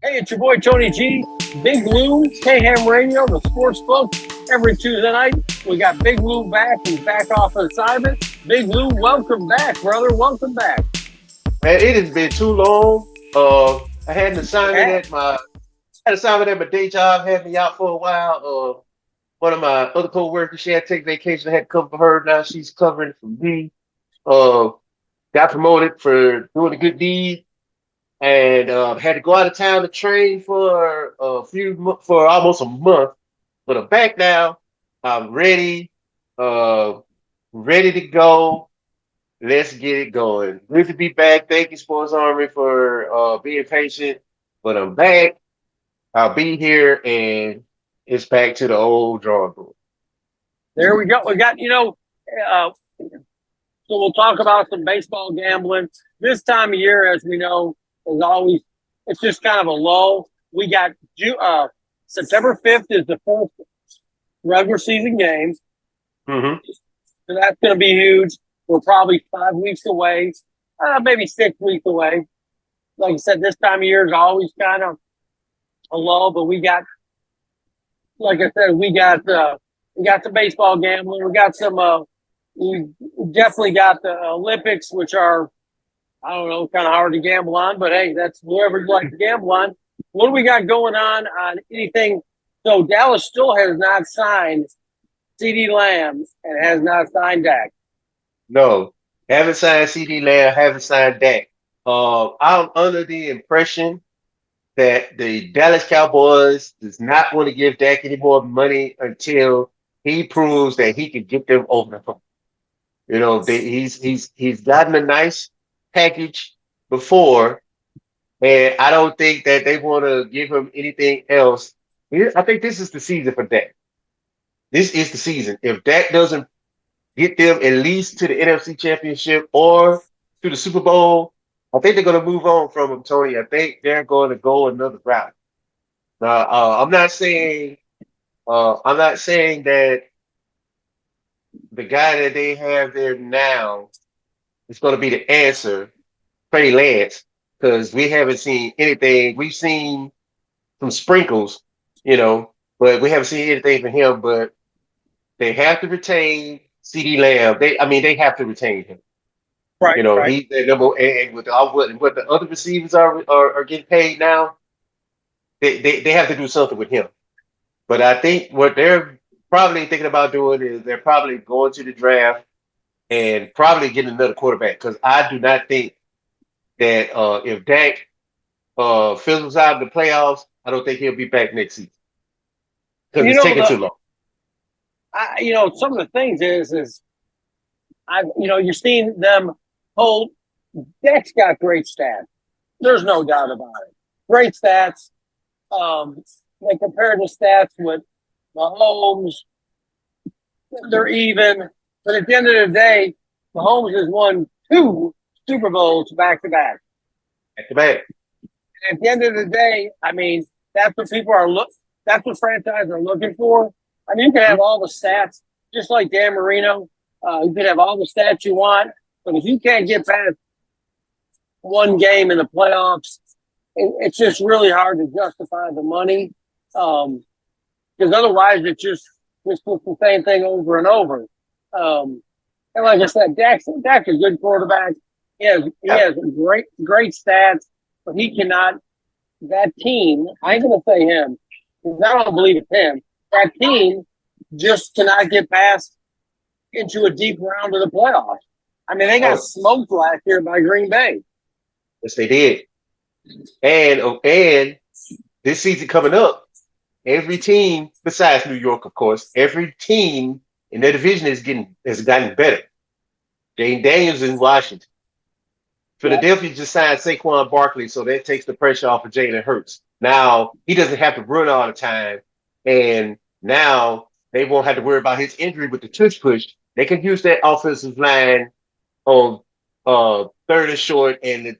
Hey, it's your boy Tony G, Big Lou, K-Ham Radio, the sports book. Every Tuesday night, we got Big Lou back. He's back off assignment. Big Lou, welcome back, brother. Welcome back. Man, it has been too long. I had an assignment Yeah. at my day job, had me out for a while. One of my other coworkers, she had to take vacation. I had to cover for her. Now she's covering for me. Uh, got promoted for doing a good deed, and had to go out of town to train for for almost a month. But I'm back now. I'm ready. Uh, ready to go. Let's get it going. Good to be back. Thank you, Sports Army, for being patient. But I'm back. I'll be here, and it's back to the old drawing board. There we go. We got, uh, so we'll talk about some baseball gambling. This time of year, as we know, is always, it's just kind of a lull. We got September 5th is the first regular season game. Hmm. So that's going to be huge. We're probably 5 weeks away, maybe 6 weeks away. Like I said, this time of year is always kind of a lull, but we got, like I said, we got some baseball gambling. We got some. We definitely got the Olympics, which are, I don't know, kind of hard to gamble on, but hey, that's whatever you like to gamble on. What do we got going on anything? So Dallas still has not signed CD Lamb and has not signed Dak. No, haven't signed CD Lamb, haven't signed Dak. I'm under the impression that the Dallas Cowboys does not want to give Dak any more money until he proves that he can get them over the hump. He's gotten a nice package before, and I don't think that they want to give him anything else. I think this is the season for Dak. This is the season. If Dak doesn't get them at least to the NFC Championship or to the Super Bowl, I think they're going to move on from him, Tony. I think they're going to go another route. Now, I'm not saying that the guy that they have there now is going to be the answer, Freddie Lance, because we haven't seen anything. We've seen some sprinkles, but we haven't seen anything from him. But they have to retain CD Lamb. They have to retain him. Right, right. He's their number, and with all what the other receivers are getting paid now, they have to do something with him. But I think what they're probably thinking about doing is they're probably going to the draft and probably getting another quarterback because I do not think that if Dak fizzles out in the playoffs, I don't think he'll be back next season because You it's know taking the, too long. some of the things is you're seeing them hold. Dak's got great stats. There's no doubt about it. Great stats. They compare the stats with Mahomes. They're even. But at the end of the day, Mahomes has won 2 Super Bowls back to back. Back to back. At the end of the day, I mean, that's what people are look. That's what franchises are looking for. I mean, you can have all the stats, just like Dan Marino. You can have all the stats you want, but if you can't get past one game in the playoffs, it's just really hard to justify the money. Because otherwise, it's just the same thing over and over. And like I said, Dak's a good quarterback. Yeah. He has great stats, but he cannot. That team, I ain't gonna say him, because I don't believe it's him. That team just cannot get past into a deep round of the playoffs. I mean, they got Oh, smoked last year by Green Bay. yes, they did. And this season coming up, every team besides New York, of course, every team in their division has gotten better. Dane Daniels in Washington. Yep. Philadelphia just signed Saquon Barkley, so that takes the pressure off of Jalen Hurts. Now he doesn't have to run all the time, and now they won't have to worry about his injury with the tush push. They can use that offensive line on third and short, and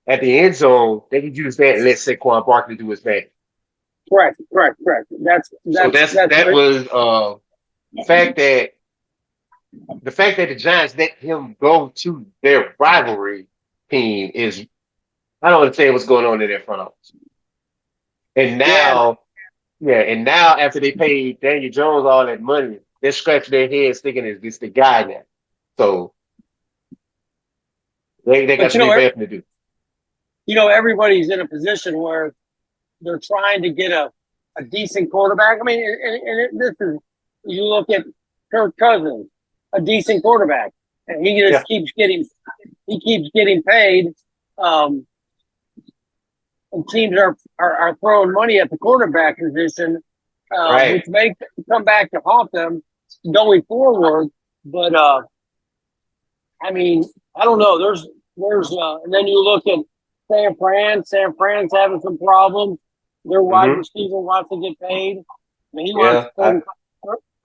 at the end zone they can use that and let Saquon Barkley do his thing. Correct. So That's that great. was the fact that the Giants let him go to their rivalry team is I don't understand what's going on in their front office. And Yeah, now, yeah, and now after they paid Daniel Jones all that money, they're scratching their heads thinking it's the guy now. So they got but some revamping to do. everybody's in a position where they're trying to get a decent quarterback. I mean, this is you look at Kirk Cousins, a decent quarterback, and he Yeah, just keeps getting paid. Um, and teams are throwing money at the quarterback position, right. which may come back to haunt them going forward. But I mean, I don't know. And then you look at San Fran. San Fran's having some problems. Their wide Hmm. receiver wants to get paid. I mean, he wants Yeah,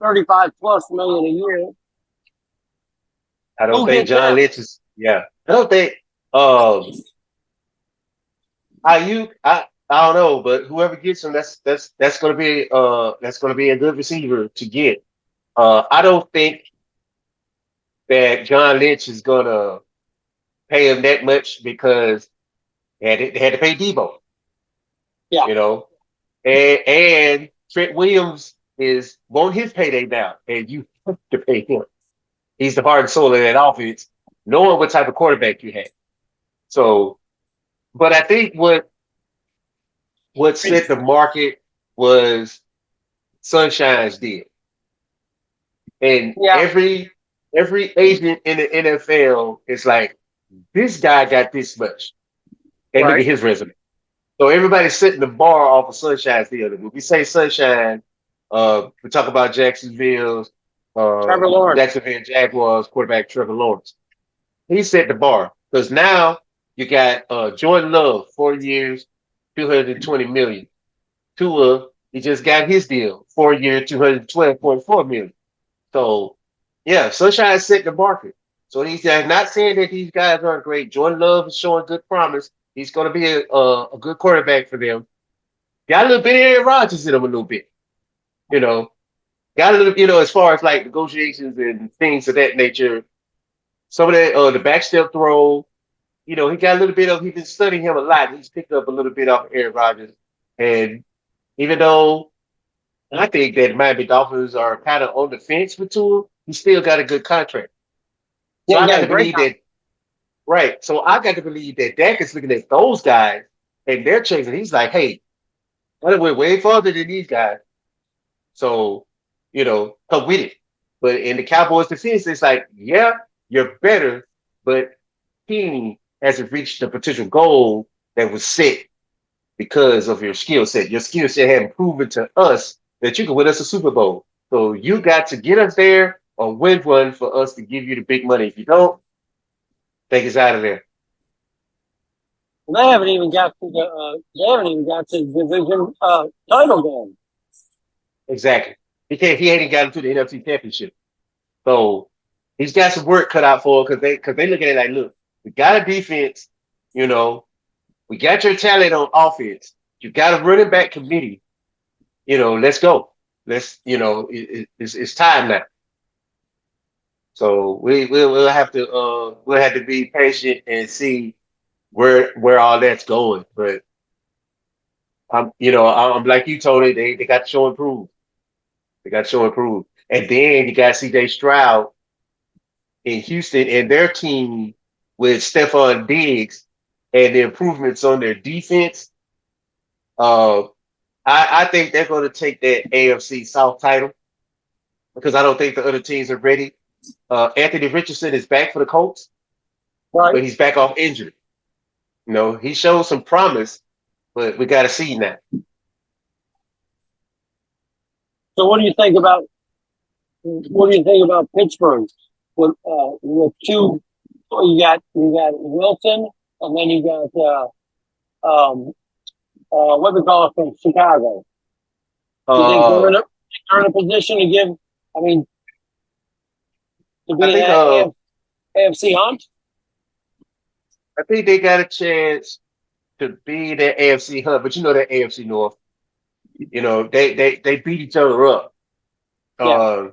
35 plus million a year. I don't Who think gets John him? Lynch is. Yeah, I don't think. Um, I don't know, but whoever gets him, that's gonna be a good receiver to get. I don't think that John Lynch is gonna pay him that much because they had to pay Debo, Yeah, you know, and Trent Williams is want his payday now, and you have to pay him. He's the heart and soul of that offense, knowing what type of quarterback you had. So, but I think what set the market was Sunshine's deal, and yeah, every agent in the NFL is like, this guy got this much, and look right. at his resume. So everybody's setting the bar off of Sunshine's deal. When we say Sunshine, we talk about Trevor Lawrence, Jacksonville Jaguars quarterback Trevor Lawrence. He set the bar because now you got Jordan Love, 4 years, 220 million. Tua, he just got his deal, 4 year, 212.4 million. So yeah, Sunshine set the market. So he's not saying that these guys aren't great. Jordan Love is showing good promise. He's going to be a good quarterback for them. Got a little bit of Aaron Rodgers in him a little bit, you know. Got a little, as far as like negotiations and things of that nature. Some of that, the backstep throw, he got a little bit of. He's been studying him a lot. He's picked up a little bit off of Aaron Rodgers, and even though I think that Miami Dolphins are kind of on the fence with Tua, he still got a good contract. So yeah, he I got got a to great believe that, right? So I got to believe that Dak is looking at those guys and they're chasing. He's like, hey, I went way farther than these guys. So, come with it. But in the Cowboys' defense, it's like, yeah, you're better, but team hasn't reached the potential goal that was set because of your skill set. Your skill set hadn't proven to us that you can win us a Super Bowl. So you got to get us there or win one for us to give you the big money. If you don't, think it's out of there. They haven't even got to the division title game. Exactly. He ain't gotten to the NFC Championship. So he's got some work cut out for because they look at it like, look, we got a defense, you know, we got your talent on offense. You got a running back committee. Let's go. It's time now. So we'll have to be patient and see where all that's going. But I'm like you, Tony. They got to show and prove. They got to show and prove. And then you got C.J. Stroud in Houston and their team with Stephon Diggs and the improvements on their defense. Uh, I think they're going to take that AFC South title because I don't think the other teams are ready. Anthony Richardson is back for the Colts, Right. but he's back off injured. He showed some promise, but we got to see now. So what do you think about Pittsburgh with two? You got Wilson, and then you got what we call it from Chicago. You think Uh, they're in a position to give? I mean, to I be in think that AFC hunt? I think they got a chance to be the AFC hunt, but that AFC North, they beat each other up. Yeah. Uh,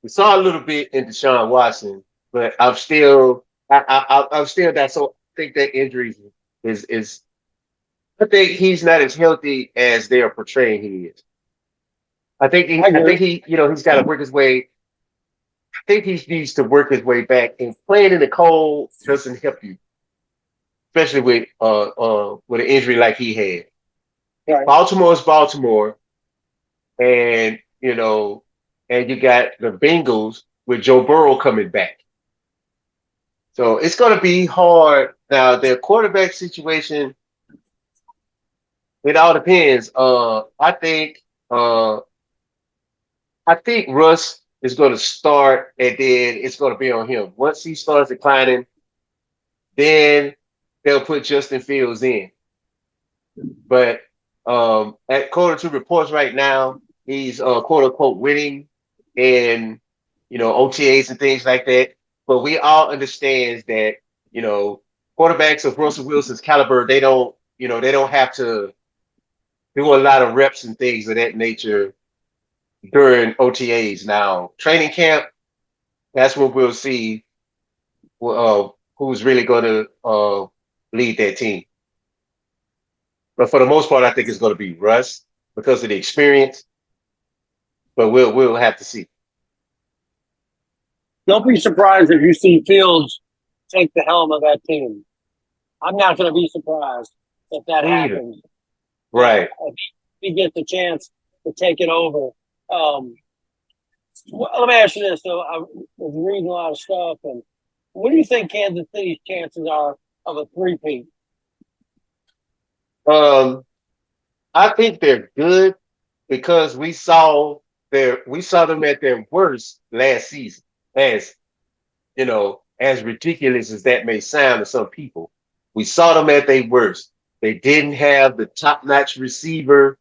we saw a little bit in Deshaun Watson, but I'm still not so think that injury is. I think he's not as healthy as they are portraying he is. I I think agree. he, he's got to work his way. I think he needs to work his way back. And playing in the cold doesn't help you, especially with an injury like he had. Right. Baltimore is Baltimore, and and you got the Bengals with Joe Burrow coming back. So it's going to be hard. Now, their quarterback situation, it all depends. Uh, I think Russ is going to start, and then it's going to be on him. Once he starts declining, then they'll put Justin Fields in. But according to reports right now, he's quote unquote winning in OTAs and things like that. But we all understands that you know quarterbacks of Russell Wilson's caliber, they don't have to do a lot of reps and things of that nature during OTAs. Now, training camp, that's when we'll see who's really going to lead that team. But for the most part, I think it's going to be Russ because of the experience. But we'll have to see. Don't be surprised if you see Fields take the helm of that team. I'm not going to be surprised if that Me either. happens. Right. If he gets a chance to take it over. Let me ask you this. So I was reading a lot of stuff, and what do you think Kansas City's chances are of a three-peat? Um, I think they're good because we saw them at their worst last season. As as ridiculous as that may sound to some people, we saw them at their worst. They didn't have the top-notch receiver.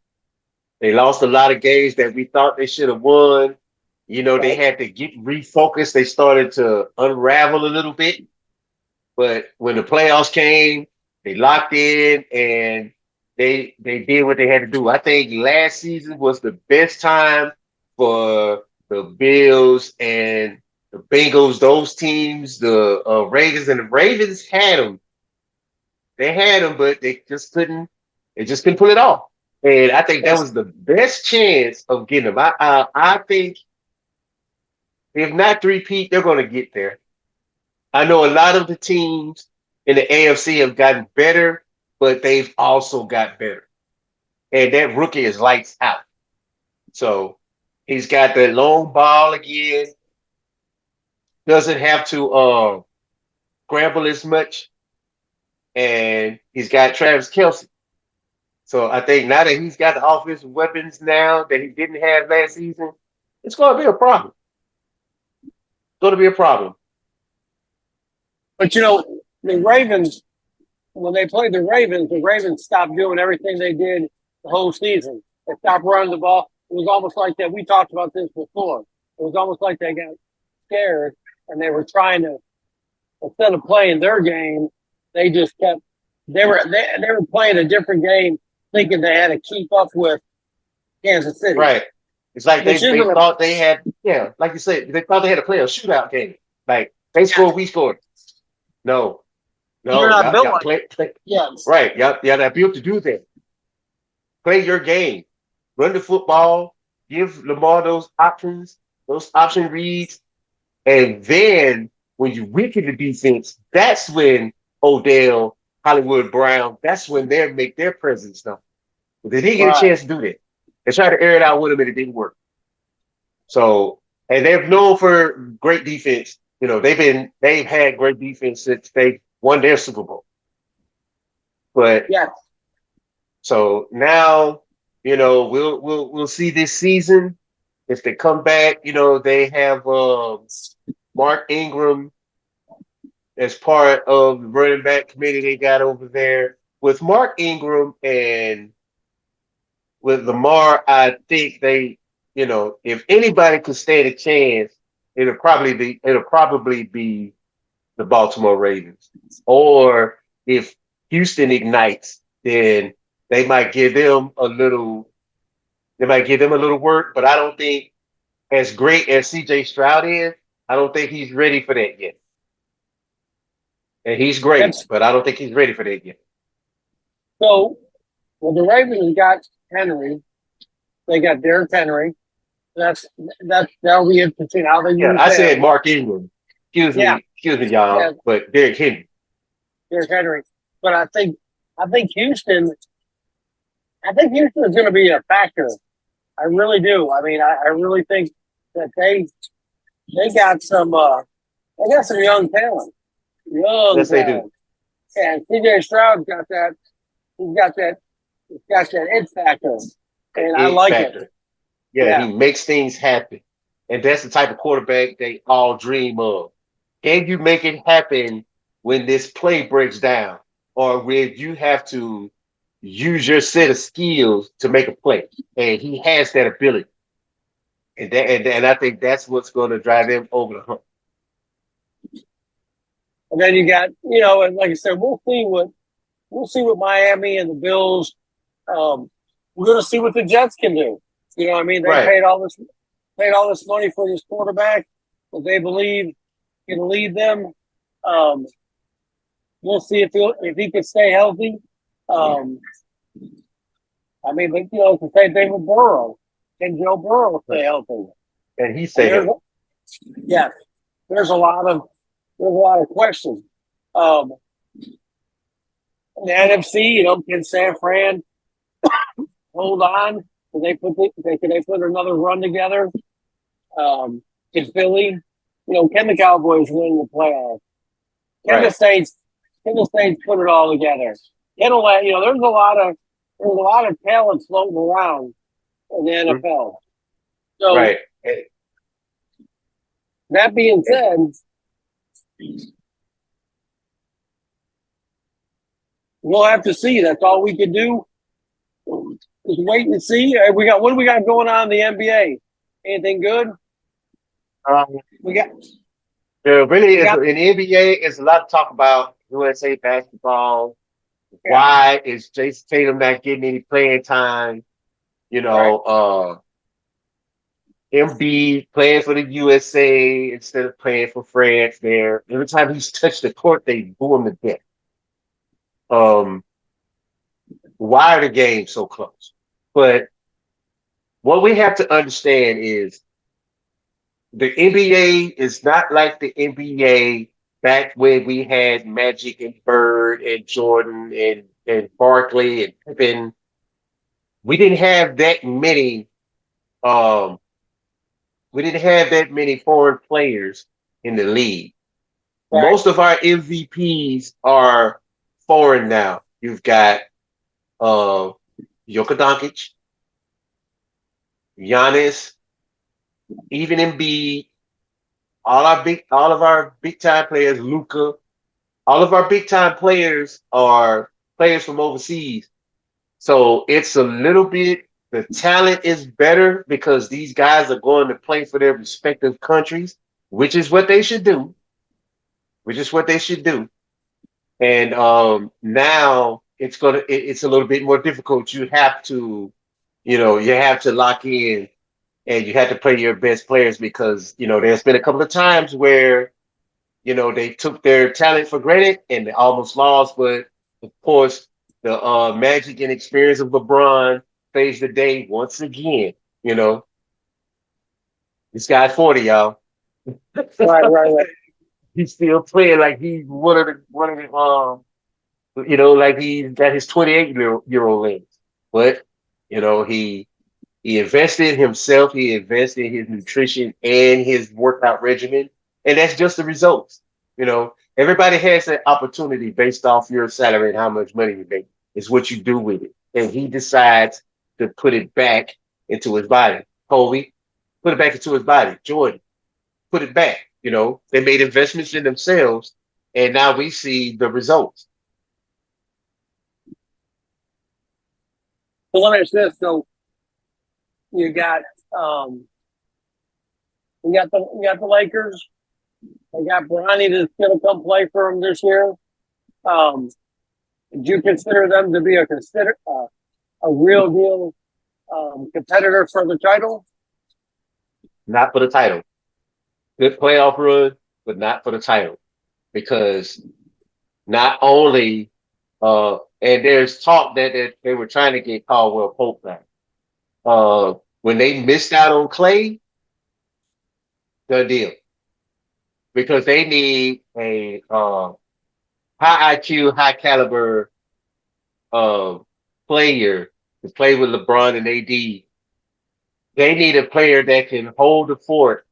They lost a lot of games that we thought they should have won. They Right. had to get refocused. They started to unravel a little bit. But when the playoffs came, they locked in and they did what they had to do. I think last season was the best time for the Bills and the Bengals, those teams, the Ravens, and the Ravens had them. They had them, but they just couldn't. They just couldn't pull it off. And I think that Yes. was the best chance of getting them. I think if not three-peat, they're going to get there. I know a lot of the teams in the AFC have gotten better, but they've also got better. And that rookie is lights out. So he's got the long ball again. Doesn't have to scramble as much. And he's got Travis Kelsey. So I think now that he's got the offensive weapons now that he didn't have last season, it's going to be a problem. It's going to be a problem. But the Ravens, when they played the Ravens stopped doing everything they did the whole season. They stopped running the ball. It was almost like that. We talked about this before. It was almost like they got scared and they were trying to, instead of playing their game, they just kept they were playing a different game, thinking they had to keep up with Kansas City, Right. It's like which isn't they a thought they had, yeah, like you said, they thought they had to play a shootout game. Like they yeah. scored, we scored. No, You're no, not built y'all like play. yes, Right. Y'all not built to do that. Play your game. Run the football. Give Lamar those option reads. And then when you weaken the defense, that's when Odell, Hollywood Brown, that's when they make their presence known. But they didn't get a right. chance to do that. They tried to air it out with them and it didn't work. So, and they're known for great defense. They've had great defense since they won their Super Bowl. But Yes, so now, we'll see this season if they come back. They have Mark Ingram as part of the running back committee they got over there. With Mark Ingram and with Lamar, I think if anybody could stand a chance, it'll probably be the Baltimore Ravens. Or if Houston ignites, then they might give them a little work, but I don't think as great as CJ Stroud is, I don't think he's ready for that yet. And he's great, That's but I don't think he's ready for that yet. so. Well, the Ravens got Henry. They got Derrick Henry. That's that'll be interesting how they Yeah, use I said him. Mark Ingram. Yeah, Excuse me, yeah, y'all, but Derrick Henry. Derrick Henry. But I think Houston. I think Houston is going to be a factor. I really do. I mean, I really think that they got some they got some young talent, young Yes, they do. talent. And CJ Stroud got that. He's got that. He's got that it factor, and I It like it. factor. Yeah, Yeah, he makes things happen. And that's the type of quarterback they all dream of. Can you make it happen when this play breaks down or when you have to use your set of skills to make a play? And he has that ability. And I think that's what's going to drive him over the hump. and then you got and like I said, we'll see what Miami and the Bills. Um, we're going to see what the Jets can do. You know, what I mean, they Right. paid all this money for this quarterback that they believe can lead them. Um, we'll see if he can stay healthy. Um, I mean, but, it's the same thing with Burrow. Can Joe Burrow stay Right. healthy? And he And say him. yeah, there's a lot of questions. Um, in the NFC, can San Fran hold on? Can they put another run together? Can Philly, can the Cowboys win the playoffs? Can the Right. Saints, can the Saints put it all together? There's a lot of talent floating around in the Mhm. NFL. So Right. that being And said, we'll have to see. That's all we can do is wait and see. What do we got going on in the NBA? Anything good? um, We got there really we is got in the NBA. It's a lot to talk about USA basketball. yeah, Why is Jason Tatum not getting any playing time? You right. know, Embiid playing for the USA instead of playing for France. There, every time he's touched the court, they boo him to death. Um, why are the games so close? But what we have to understand is the NBA is not like the NBA back when we had Magic and Bird and Jordan and Barkley and Pippen. We didn't have that many. Um, we didn't have that many foreign players in the league. Right. Most of our MVPs are foreign now. You've got uh Jokic Doncic, Giannis, even Embiid, all of our big time players, Luca, all of our big time players are players from overseas. So it's a little bit the talent is better because these guys are going to play for their respective countries, which is what they should do. Which is what they should do. And now it's a little bit more difficult. You have to lock in and you have to play your best players because there's been a couple of times where they took their talent for granted and they almost lost. But of course, the magic and experience of LeBron saves the day once again. You know, this guy's 40, y'all. Right. He's still playing like he's like he's got his 28-year old legs. But he invested in himself, he invested in his nutrition and his workout regimen, and that's just the results. Everybody has that opportunity based off your salary and how much money you make. It's what you do with it. And he decides to put it back into his body. Kobe, put it back into his body. Jordan, put it back. They made investments in themselves, and now we see the results. So let me ask this. So you got um you got the Lakers. They got Bronny that's going to come play for them this year. Um, do you consider them to be a real deal competitor for the title? Not for the title. Good playoff run, but not for the title. Because not only and there's talk that they were trying to get Caldwell Pope back. When they missed out on Clay, the deal because they need a high IQ, high caliber um, player to play with LeBron and AD. They need a player that can hold the fort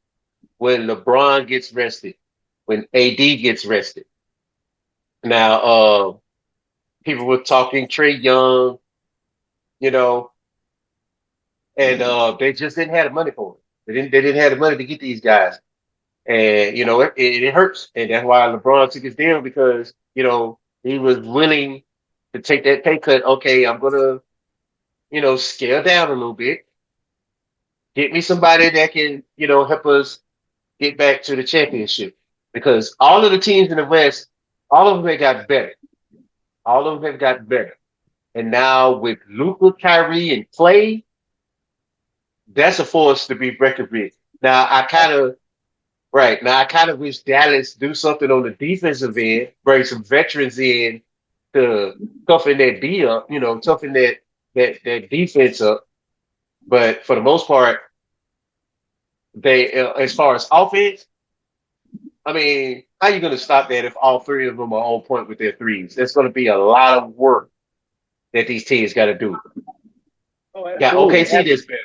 when LeBron gets rested, when AD gets rested. Now, people were talking Trey Young, you know, and they just didn't have the money for it. They didn't have the money to get these guys, and it hurts, and that's why LeBron took his deal because he was willing to take that pay cut. Okay, I'm gonna scale down a little bit, get me somebody that can help us get back to the championship because all of the teams in the West, all of them have got better. All of them have got better. And now with Luka, Kyrie, and Clay, that's a force to be reckoned with. Now I kind of right now I kind of wish Dallas do something on the defensive end, bring some veterans in to toughen that D up, toughen that defense up. But for the most part, they as far as offense, I mean, how you going to stop that if all three of them are on point with their threes? That's going to be a lot of work that these teams got to do. Oh, Yeah, absolutely. OKC is better.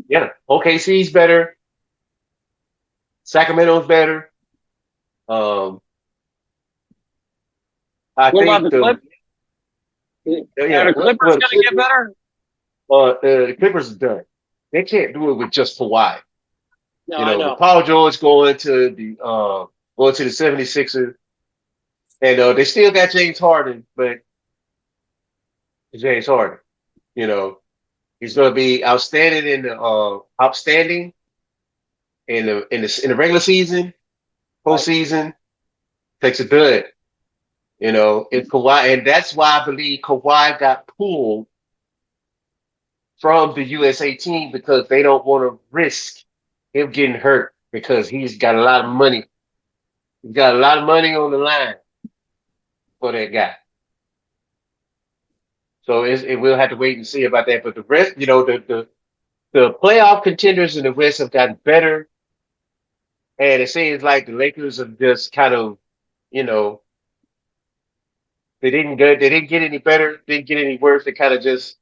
Yeah, OKC's better. Sacramento's better. Um, I What about think the Clip? Are yeah, the Clippers well, going to get better? the Clippers are done. They can't do it with just Kawhi. No, I With know. Paul George going to the 76ers, and they still got James Harden, but James Harden, you know, he's going to be outstanding in the regular season, Right. postseason takes a dud. It's Kawhi, and that's why I believe Kawhi got pulled from the USA team because they don't want to risk him getting hurt because he's got a lot of money. He's got a lot of money on the line for that guy. So we'll have to wait and see about that. But the rest, the playoff contenders in the West have gotten better, and it seems like the Lakers have just kind of, you know, they didn't get any better, didn't get any worse. They kind of just,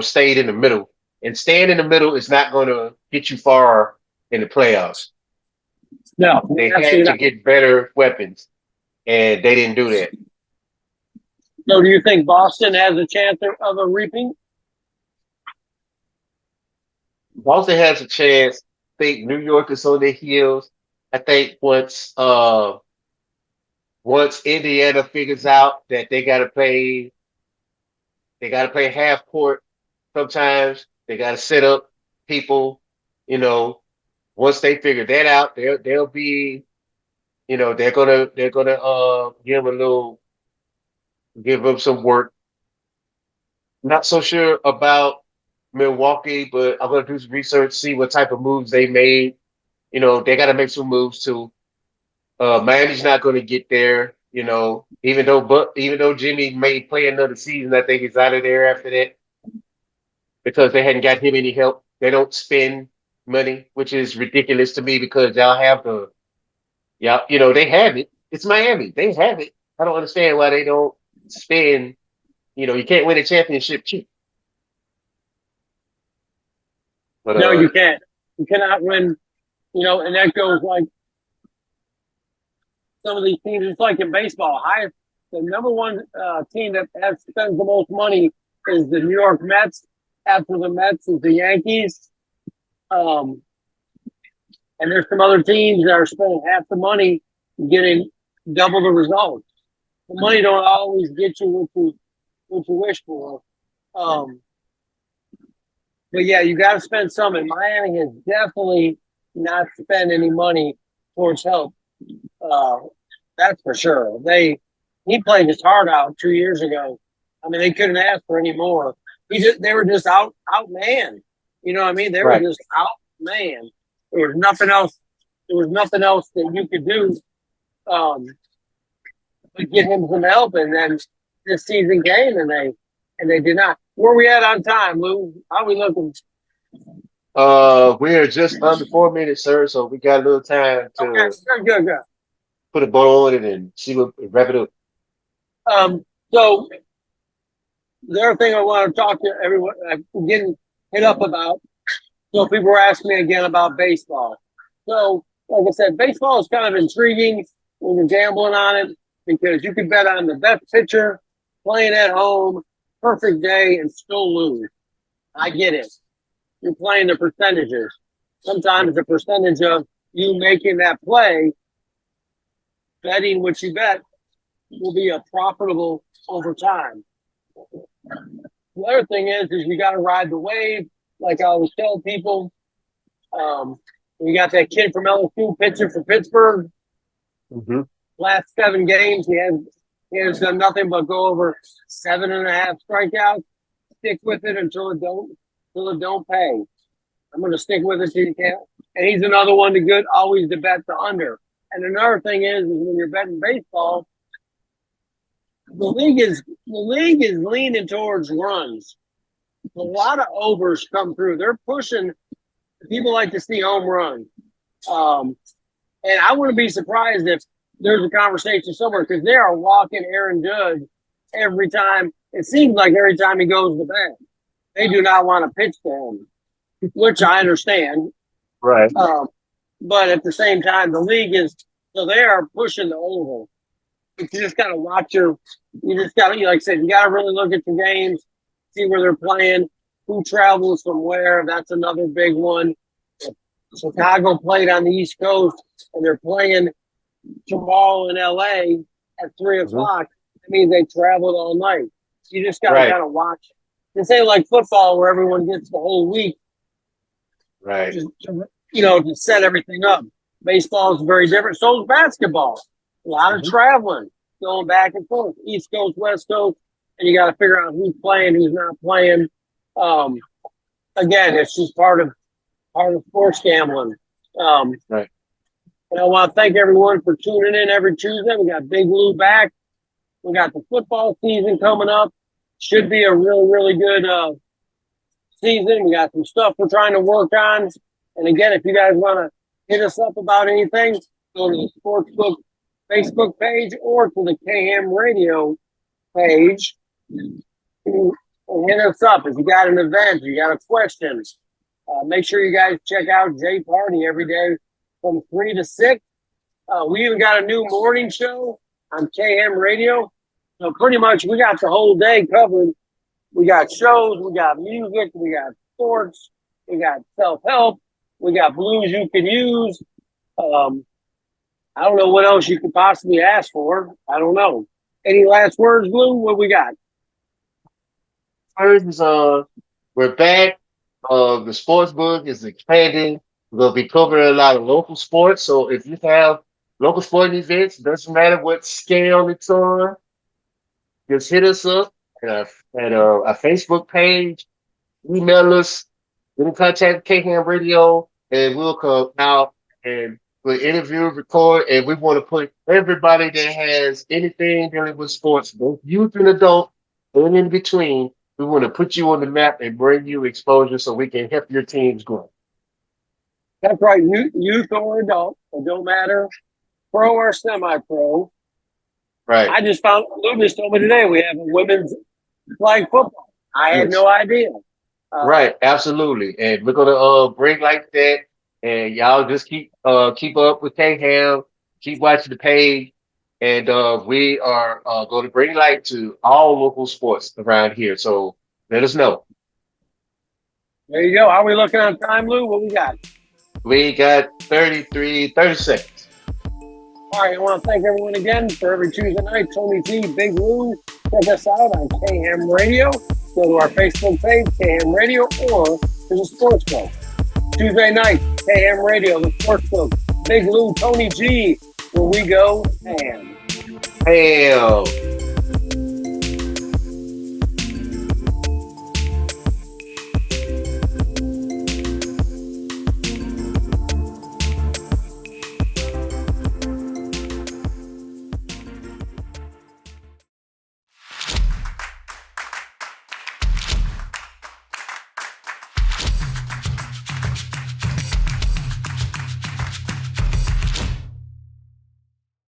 stayed in the middle. And staying in the middle is not going to get you far in the playoffs. No, They had absolutely to not. get better weapons, and they didn't do that. So, do you think Boston has a chance of a repeat? Boston has a chance. I think New York is on their heels. I think once Indiana figures out that they got to play half court. Sometimes they got to set up people. You know, once they figure that out, they'll be. They're gonna give them some work. Not so sure about Milwaukee, but I'm gonna do some research, see what type of moves they made. They got to make some moves too. Miami's not going to get there. Even though Jimmy may play another season, I think he's out of there after that because they hadn't got him any help. They don't spend money, which is ridiculous to me because they have it. It's Miami. They have it. I don't understand why they don't spend. You can't win a championship cheap. But No, you can't. You cannot win. And that goes like some of these teams. It's like in baseball. The number one team that spends the most money is the New York Mets. After the Mets is the Yankees. Um, and there's some other teams that are spending half the money getting double the results. The money don't always get you what you wish for. Um, but yeah, you got to spend some. And Miami has definitely not spent any money towards help. Uh, that's for sure. He played his heart out 2 years ago. I mean, they couldn't ask for any more. They were just outmanned. You know what I mean? They were right, just outmanned. There was nothing else. There was nothing else that you could do. Um, but get him some help. And then this season came, and they did not. Where we at on time, Lou? How we looking? We're just under 4 minutes, sir. So we got a little time Okay, to good. put a bow on it and see what wrap it up. So the other thing I want to talk to everyone, I'm getting hit up about. So people were asking me again about baseball. So, like I said, baseball is kind of intriguing when you're gambling on it because you can bet on the best pitcher playing at home, perfect day, and still lose. I get it. You're playing the percentages. Sometimes the percentage of you making that play, betting what you bet, will be a profitable over time. The other thing is you got to ride the wave. Like I always tell people, we got that kid from LSU pitching for Pittsburgh. Mm-hmm. Last 7 games, he has done nothing but go over 7.5 strikeouts. Stick with it until it don't pay. I'm going to stick with it till you can't. And he's another one always to bet the under. And another thing is when you're betting baseball, the league is leaning towards runs. A lot of overs come through. They're pushing. People like to see home runs. And I wouldn't be surprised if there's a conversation somewhere because they are walking Aaron Judge every time. It seems like every time he goes to bat, they do not want to pitch to him, which I understand. Right. But at the same time, the league is so they are pushing the over. You just got to watch you just got to, like I said, you got to really look at the games, see where they're playing, who travels from where. That's another big one. Chicago played on the East Coast, and they're playing tomorrow in LA at 3 o'clock. That means they traveled all night. You just got to kind of watch. This ain't like football where everyone gets the whole week. Right. To set everything up. Baseball is very different. So is basketball. A lot of traveling, going back and forth, East Coast, West Coast, and you got to figure out who's playing, who's not playing. Again, it's just part of sports gambling. Right. And I want to thank everyone for tuning in every Tuesday. We got Big Lou back. We got the football season coming up. Should be a really, really good season. We got some stuff we're trying to work on. And again, if you guys want to hit us up about anything, go to the Sportsbook Facebook page or to the KM Radio page. And hit us up if you got an event, you got a question. Make sure you guys check out Jay Party every day from 3 to 6. We even got a new morning show on KM Radio. So pretty much we got the whole day covered. We got shows, we got music, we got sports, we got self-help, we got blues you can use. I don't know what else you could possibly ask for. I don't know. Any last words, Blue? What we got? First is we're back. The sports book is expanding. We'll be covering a lot of local sports. So if you have local sporting events, doesn't matter what scale it's on, just hit us up at our Facebook page, email us, get in contact with KHAM Radio, and we'll come out and we'll interview, record, and we want to put everybody that has anything dealing with sports, both youth and adult, and in between. We want to put you on the map and bring you exposure so we can help your teams grow. That's right. Youth or adult, it don't matter. Pro or semi-pro. Right. I just found, Lou just told me today we have a women's flag football. I had no idea. Right. Absolutely. And we're going to bring like that. And y'all just keep up with KHAM. Keep watching the page. And we are going to bring light to all local sports around here. So let us know. There you go. How are we looking on time, Lou? What we got? We got 30 seconds. All right. I want to thank everyone again for every Tuesday night. Tony T, Big Lou. Check us out on KM Radio. Go to our Facebook page, KM Radio, or to the Sports Book. Tuesday night, KM Radio, the Sports Book. Big Lou, Tony G, where we go ham. Hell.